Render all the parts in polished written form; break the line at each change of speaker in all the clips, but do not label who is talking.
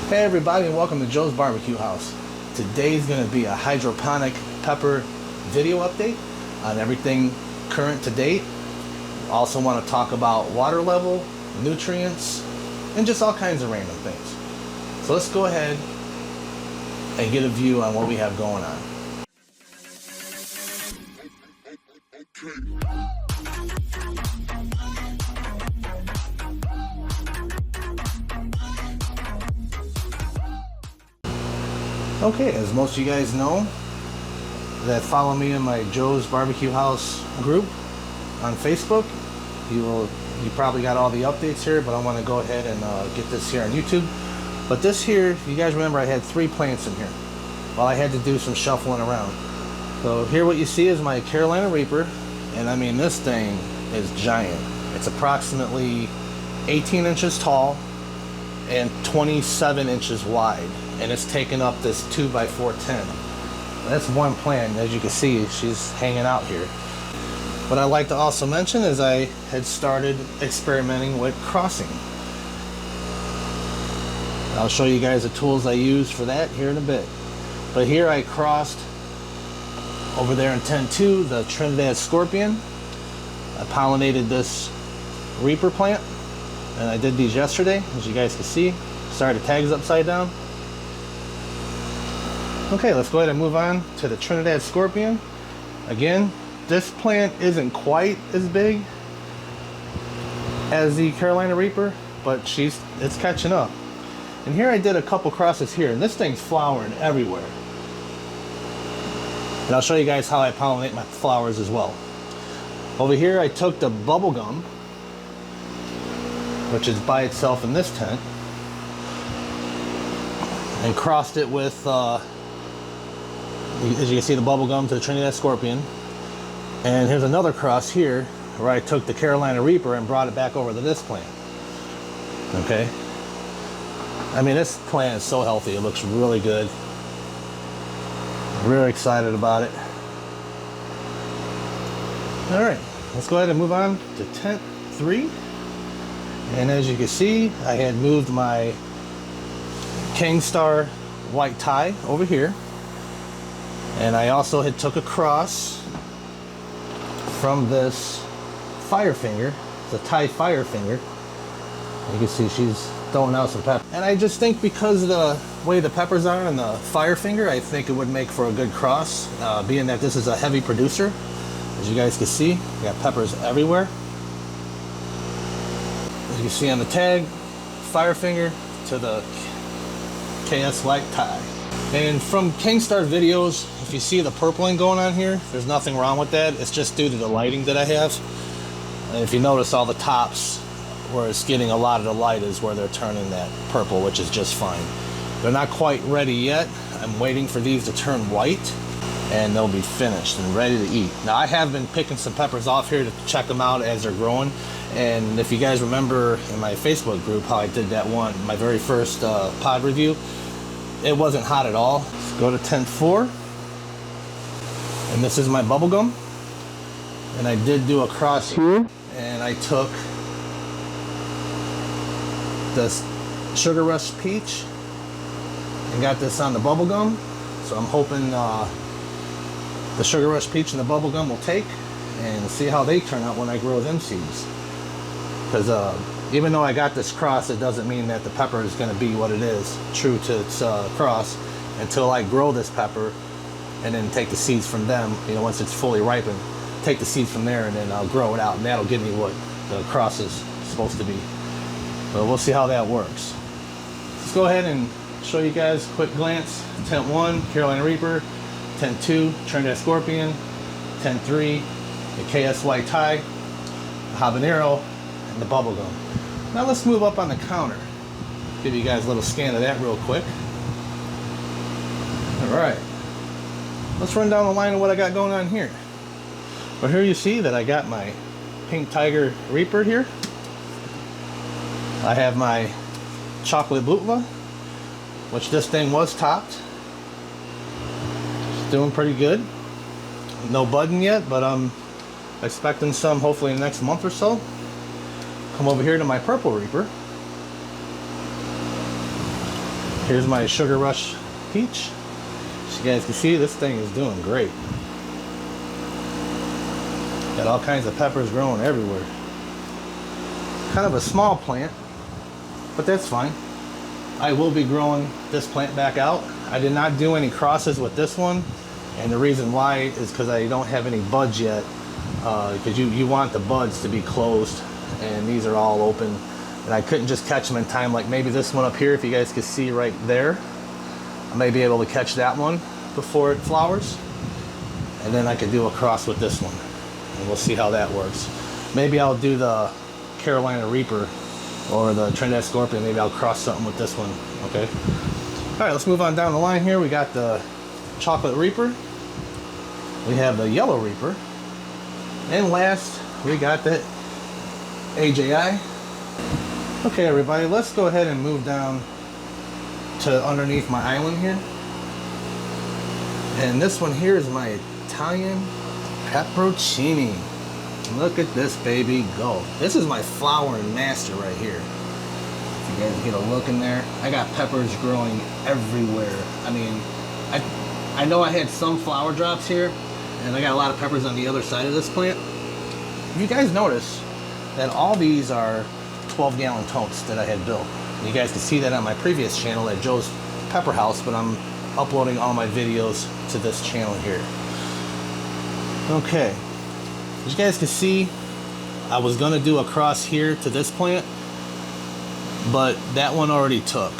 Hey everybody, and welcome to Joe's BBQ House. Today's going to be a hydroponic pepper video update on everything current to date. Also want to talk about water level, nutrients, and just all kinds of random things. So let's go ahead and get a view on what we have going on. Okay, as most of you guys know that follow me in my Joe's BBQ House group on Facebook, you probably got all the updates here, but I want to go ahead and get this here on YouTube. But this here, you guys remember I had 3 plants in here. Well, I had to do some shuffling around. So here what you see is my Carolina Reaper, and I mean this thing is giant. It's approximately 18 inches tall and 27 inches wide, and it's taking up this 2x4 tent. That's one plant. As you can see, she's hanging out here. What I'd like to also mention is I had started experimenting with crossing. I'll show you guys the tools I use for that here in a bit. But here I crossed over there in tent 2 the Trinidad Scorpion. I pollinated this Reaper plant, and I did these yesterday, as you guys can see. Sorry, the tag's upside down. Okay, let's go ahead and move on to the Trinidad Scorpion. Again, this plant isn't quite as big as the Carolina Reaper, but it's catching up. And here I did a couple crosses here, and this thing's flowering everywhere. And I'll show you guys how I pollinate my flowers as well. Over here I took the bubble gum, which is by itself in this tent, and crossed it with, as you can see, the bubble gum to the Trinidad Scorpion. And here's another cross here where I took the Carolina Reaper and brought it back over to this plant. Okay, I mean, this plant is so healthy. It looks really good. Really excited about it. All right, let's go ahead and move on to tent 3. And as you can see, I had moved my Khang Starr white tie over here, and I also had took a cross from this Firefinger. It's a Thai Firefinger. You can see she's throwing out some pepper, and I just think because of the way the peppers are on the Firefinger, I think it would make for a good cross, being that this is a heavy producer. As you guys can see, we got peppers everywhere. As you see on the tag, Firefinger to the KS White tie. And from Khang Starr videos, if you see the purpling going on here, there's nothing wrong with that. It's just due to the lighting that I have. And if you notice, all the tops where it's getting a lot of the light is where they're turning that purple, which is just fine. They're not quite ready yet. I'm waiting for these to turn white, and they'll be finished and ready to eat. Now, I have been picking some peppers off here to check them out as they're growing. And if you guys remember in my Facebook group how I did that one, my very first pod review, it wasn't hot at all. Let's go to tent 4. And this is my bubble gum. And I did do a cross here, and I took this Sugar Rush Peach and got this on the bubble gum. So I'm hoping the Sugar Rush Peach and the bubble gum will take, and see how they turn out when I grow them seeds. Because even though I got this cross, it doesn't mean that the pepper is going to be what it is, true to its cross, until I grow this pepper and then take the seeds from them. You know, once it's fully ripened, take the seeds from there, and then I'll grow it out, and that'll give me what the cross is supposed to be. But we'll see how that works. Let's go ahead and show you guys a quick glance. Tent 1, Carolina Reaper. Tent 2, Trinidad Scorpion. Tent 3, the KS White tie, the Habanero, and the bubble gum. Now let's move up on the counter. Give you guys a little scan of that real quick. All right, let's run down the line of what I got going on here. Well, here you see that I got my Pink Tiger Reaper here. I have my Chocolate Butla, which this thing was topped. It's doing pretty good. No budding yet, but I'm expecting some hopefully in the next month or so. Come over here to my Purple Reaper. Here's my Sugar Rush peach. As you guys can see, this thing is doing great. Got all kinds of peppers growing everywhere. Kind of a small plant, but that's fine. I will be growing this plant back out. I did not do any crosses with this one, and the reason why is because I don't have any buds yet, because you want the buds to be closed, and these are all open, and I couldn't just catch them in time. Like maybe this one up here, if you guys can see right there, I may be able to catch that one before it flowers, and then I could do a cross with this one, and we'll see how that works. Maybe I'll do the Carolina Reaper or the Trinidad Scorpion. Maybe I'll cross something with this one. Okay. All right, let's move on down the line here. We got the Chocolate Reaper. We have the Yellow Reaper. And last, we got the AJI. Okay, everybody, let's go ahead and move down to underneath my island here. And this one here is my Italian Pepperoncini. Look at this baby go. This is my flowering master right here. If you guys get a look in there, I got peppers growing everywhere. I mean, I know I had some flower drops here, and I got a lot of peppers on the other side of this plant. You guys notice that all these are 12-gallon totes that I had built. You guys can see that on my previous channel at Joe's Pepper House, but I'm uploading all my videos to this channel here. Okay, as you guys can see, I was gonna do a cross here to this plant, but that one already took,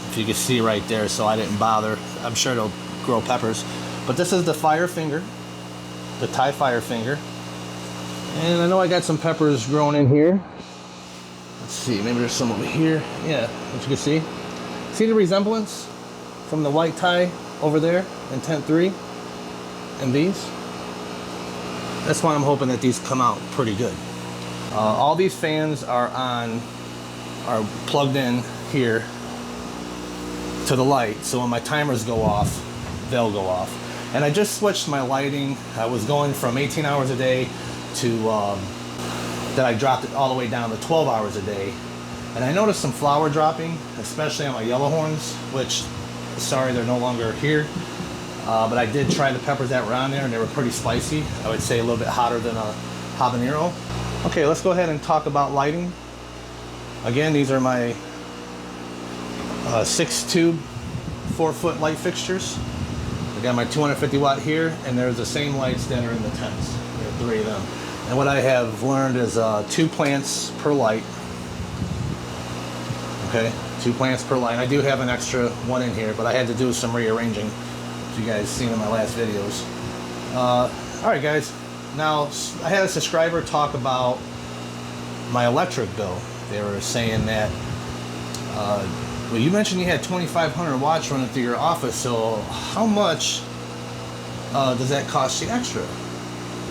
if you can see right there, so I didn't bother. I'm sure it'll grow peppers. But this is the Fire Finger, the Thai Fire Finger. And I know I got some peppers growing in here. Let's see, maybe there's some over here. Yeah, as you can see. See the resemblance from the white Thai over there in Temp 3 and these? That's why I'm hoping that these come out pretty good. All these fans are plugged in here to the light, so when my timers go off, they'll go off. And I just switched my lighting. I was going from 18 hours a day to then I dropped it all the way down to 12 hours a day. And I noticed some flower dropping, especially on my yellow horns, which, sorry, they're no longer here. But I did try the peppers that were on there, and they were pretty spicy. I would say a little bit hotter than a habanero. Okay, let's go ahead and talk about lighting. Again, these are my 6-tube, 4-foot light fixtures. I got my 250 watt here, and there's the same lights that are in the tents. There are 3 of them. And what I have learned is 2 plants per light. Okay, 2 plants per light. I do have an extra one in here, but I had to do some rearranging, as you guys seen in my last videos. All right, guys. Now, I had a subscriber talk about my electric bill. They were saying that, well, you mentioned you had 2,500 watts running through your office, so how much does that cost you extra?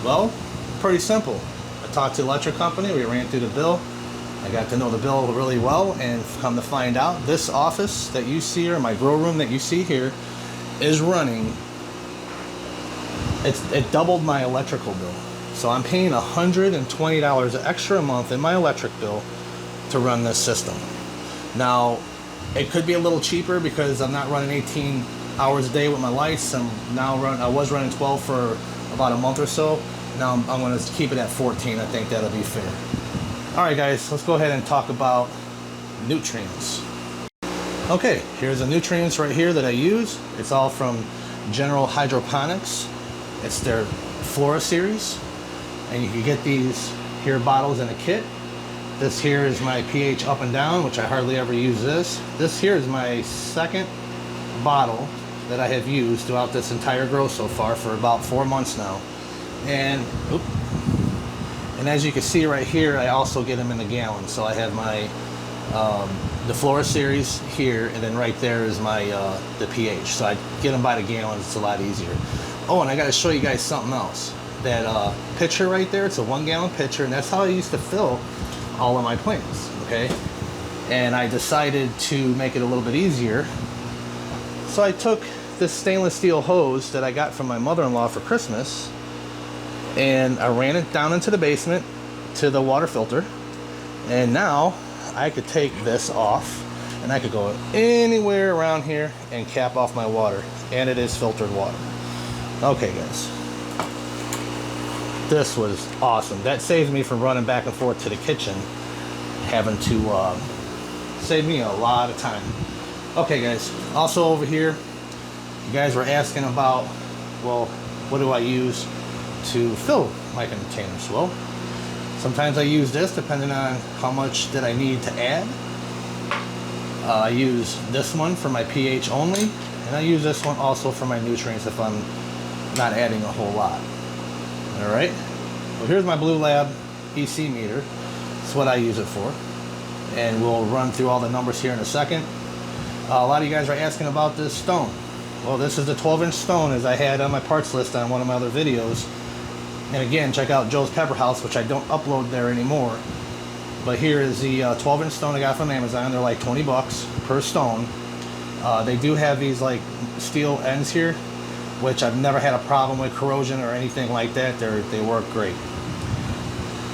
Well, pretty simple. I talked to the electric company, we ran through the bill. I got to know the bill really well, and come to find out, this office that you see here, my grow room that you see here, is running, it doubled my electrical bill. So I'm paying $120 extra a month in my electric bill to run this system. Now, it could be a little cheaper because I'm not running 18 hours a day with my lights. I was running 12 for about a month or so. Now I'm going to keep it at 14. I think that'll be fair. All right, guys, let's go ahead and talk about nutrients. Okay, here's the nutrients right here that I use. It's all from General Hydroponics. It's their Flora series, and you can get these here bottles in a kit. This here is my pH up and down, which I hardly ever use this. This here is my 2nd bottle that I have used throughout this entire grow so far for about 4 months now. And as you can see right here, I also get them in the gallon. So I have my the Flora series here, and then right there is my the pH. So I get them by the gallon. It's a lot easier. Oh, and I got to show you guys something else. That pitcher right there, it's a 1-gallon pitcher, and that's how I used to fill all of my plants. Okay, and I decided to make it a little bit easier. So I took this stainless steel hose that I got from my mother-in-law for Christmas, and I ran it down into the basement to the water filter, and now I could take this off And I could go anywhere around here and cap off my water. And it is filtered water. Okay, guys. This was awesome. That saves me from running back and forth to the kitchen, having to save me a lot of time. Okay, guys. Also over here, you guys were asking about, well, what do I use to fill my containers? Well, sometimes I use this depending on how much that I need to add. I use this one for my pH only, and I use this one also for my nutrients if I'm not adding a whole lot. Alright, well, here's my Blue Lab EC meter. That's what I use it for. And we'll run through all the numbers here in a second. A lot of you guys are asking about this stone. Well, this is the 12-inch stone as I had on my parts list on one of my other videos. And again, check out Joe's Pepper House, which I don't upload there anymore. But here is the 12-inch stone I got from Amazon. They're like 20 bucks per stone. They do have these like steel ends here, which I've never had a problem with corrosion or anything like that. They work great.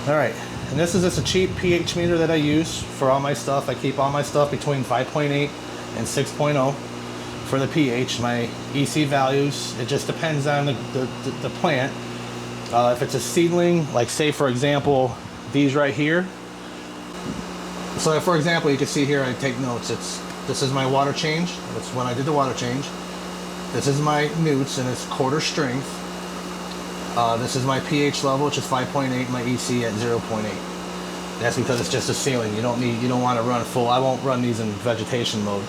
Alright, and this is just a cheap pH meter that I use for all my stuff. I keep all my stuff between 5.8 and 6.0 for the pH. My EC values, it just depends on the plant. If it's a seedling, like say for example, these right here. So for example, you can see here, I take notes. This is my water change. That's when I did the water change. This is my newts and it's quarter strength. This is my pH level, which is 5.8, my EC at 0.8. That's because it's just a sealing. You don't want to run full. I won't run these in vegetation mode.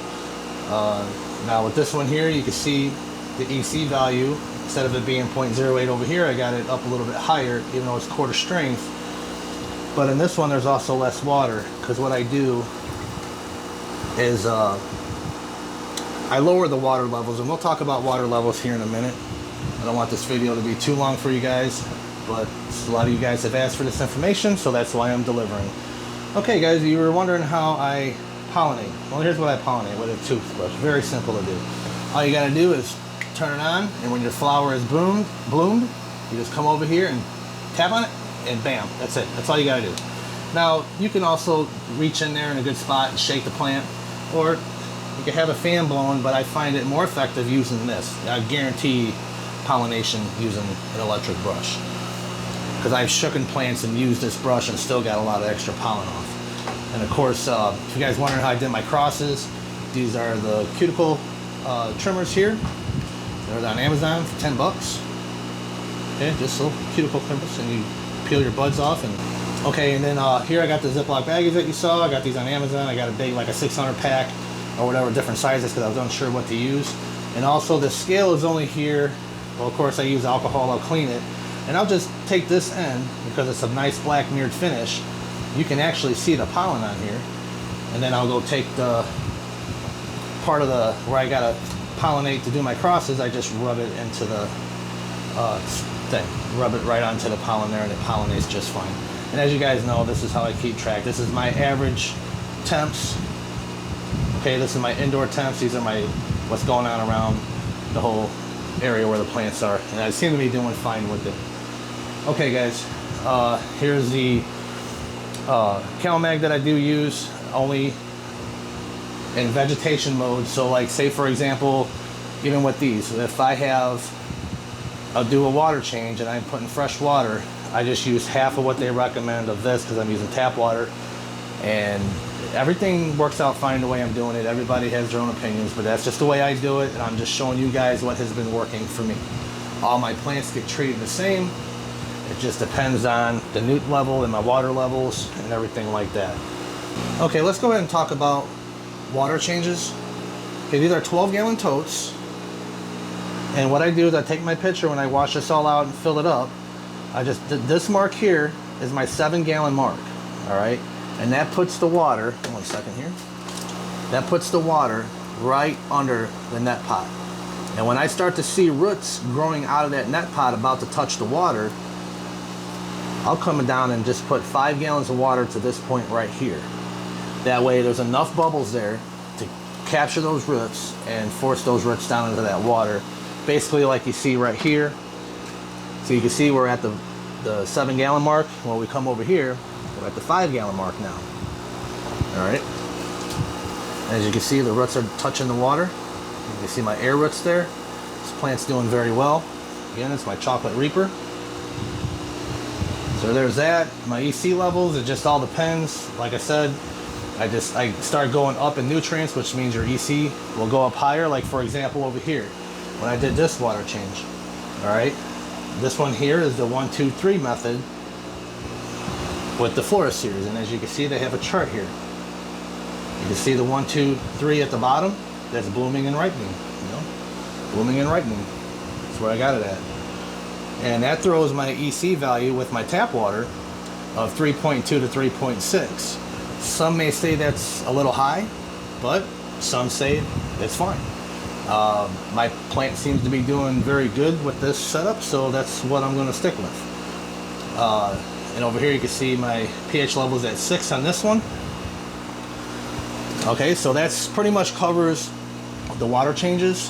Now with this one here, you can see the EC value. Instead of it being 0.08 over here, I got it up a little bit higher, even though it's quarter strength. But in this one, there's also less water, because what I do is I lower the water levels, and we'll talk about water levels here in a minute. I don't want this video to be too long for you guys, but a lot of you guys have asked for this information, so that's why I'm delivering. Okay guys, you were wondering how I pollinate. Well, here's what I pollinate with a toothbrush. Very simple to do. All you gotta do is turn it on, and when your flower is bloomed, you just come over here and tap on it, and bam, that's it. That's all you gotta do. Now, you can also reach in there in a good spot and shake the plant, or you can have a fan blowing, but I find it more effective using this. I guarantee pollination using an electric brush, because I've shooken plants and used this brush and still got a lot of extra pollen off. And of course, if you guys wondering how I did my crosses, these are the cuticle trimmers here. They're on Amazon for 10 bucks. Okay, just little cuticle trimmers, and you peel your buds off. And okay, and then here I got the Ziploc baggies that you saw. I got these on Amazon. I got a big, like a 600 pack or whatever, different sizes, because I was unsure what to use. And also the scale is only here. Well, of course I use alcohol, I'll clean it. And I'll just take this end, because it's a nice black mirrored finish. You can actually see the pollen on here. And then I'll go take the part of the, where I gotta pollinate to do my crosses, I just rub it into the thing. Rub it right onto the pollen there, and it pollinates just fine. And as you guys know, this is how I keep track. This is my average temps. Okay, this is my indoor temps. These are my, what's going on around the whole area where the plants are. And I seem to be doing fine with it. Okay guys, here's the CalMag that I do use only in vegetation mode. So like say for example, even with these, if I'll do a water change and I'm putting fresh water, I just use half of what they recommend of this, because I'm using tap water, and everything works out fine the way I'm doing it. Everybody has their own opinions, but that's just the way I do it, and I'm just showing you guys what has been working for me. All my plants get treated the same. It just depends on the newt level and my water levels and everything like that. Okay, let's go ahead and talk about water changes. Okay, these are 12-gallon totes, and what I do is I take my pitcher when I wash this all out and fill it up. This mark here is my 7-gallon mark, all right? And that puts the water, one second here, that puts the water right under the net pot. And when I start to see roots growing out of that net pot about to touch the water, I'll come down and just put 5 gallons of water to this point right here. That way there's enough bubbles there to capture those roots and force those roots down into that water. Basically like you see right here. So you can see we're at the 7-gallon mark. When we come over here, we're at the 5-gallon mark now. All right. As you can see, the roots are touching the water. You can see my air roots there. This plant's doing very well. Again, it's my chocolate reaper. So there's that. My EC levels, it just all depends. Like I said, I start going up in nutrients, which means your EC will go up higher. Like for example over here, when I did this water change. All right, this one here is the 1, 2, 3 method with the Florist series, and as you can see, they have a chart here. You can see the 1, 2, 3 at the bottom. That's blooming and ripening. You know, blooming and ripening. That's where I got it at. And that throws my EC value with my tap water of 3.2 to 3.6. Some may say that's a little high, but some say it's fine. My plant seems to be doing very good with this setup, so that's what I'm going to stick with. And over here you can see my pH levels at 6 on this one. Okay, so that's pretty much covers the water changes.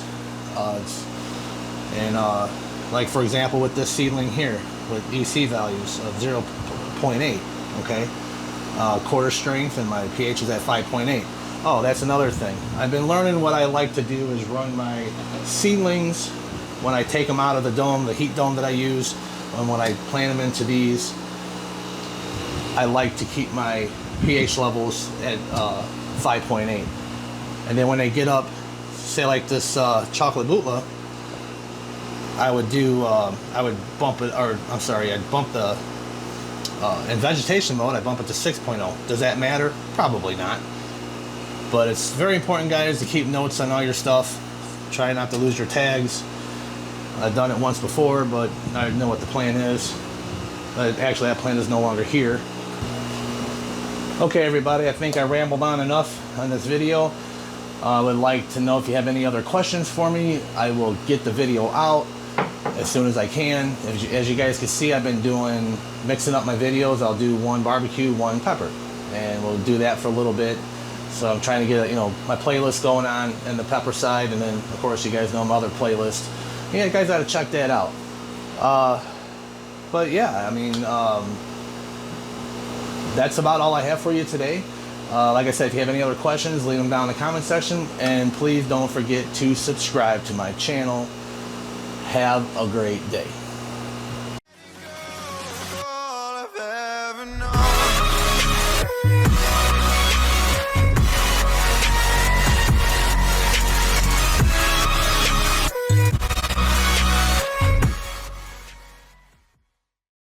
Like for example with this seedling here with EC values of 0.8, okay, quarter strength, and my pH is at 5.8. Oh, that's another thing. I've been learning what I like to do is run my seedlings when I take them out of the dome, the heat dome that I use, and when I plant them into these, I like to keep my pH levels at 5.8. And then when they get up, say like this chocolate butla, I would bump it, or I'm sorry, I'd bump the, in vegetation mode, I bump it to 6.0. Does that matter? Probably not. But it's very important, guys, to keep notes on all your stuff. Try not to lose your tags. I've done it once before, but I know what the plan is. Actually, that plan is no longer here. Okay, everybody, I think I rambled on enough on this video. I would like to know if you have any other questions for me. I will get the video out as soon as I can. As you guys can see, I've been mixing up my videos. I'll do one barbecue, one pepper, and we'll do that for a little bit. So I'm trying to get, my playlist going on in the pepper side, and then of course you guys know my other playlist. Yeah, you guys got to check that out. But yeah, I mean, that's about all I have for you today. Like I said, if you have any other questions, leave them down in the comment section, and please don't forget to subscribe to my channel. Have a great day.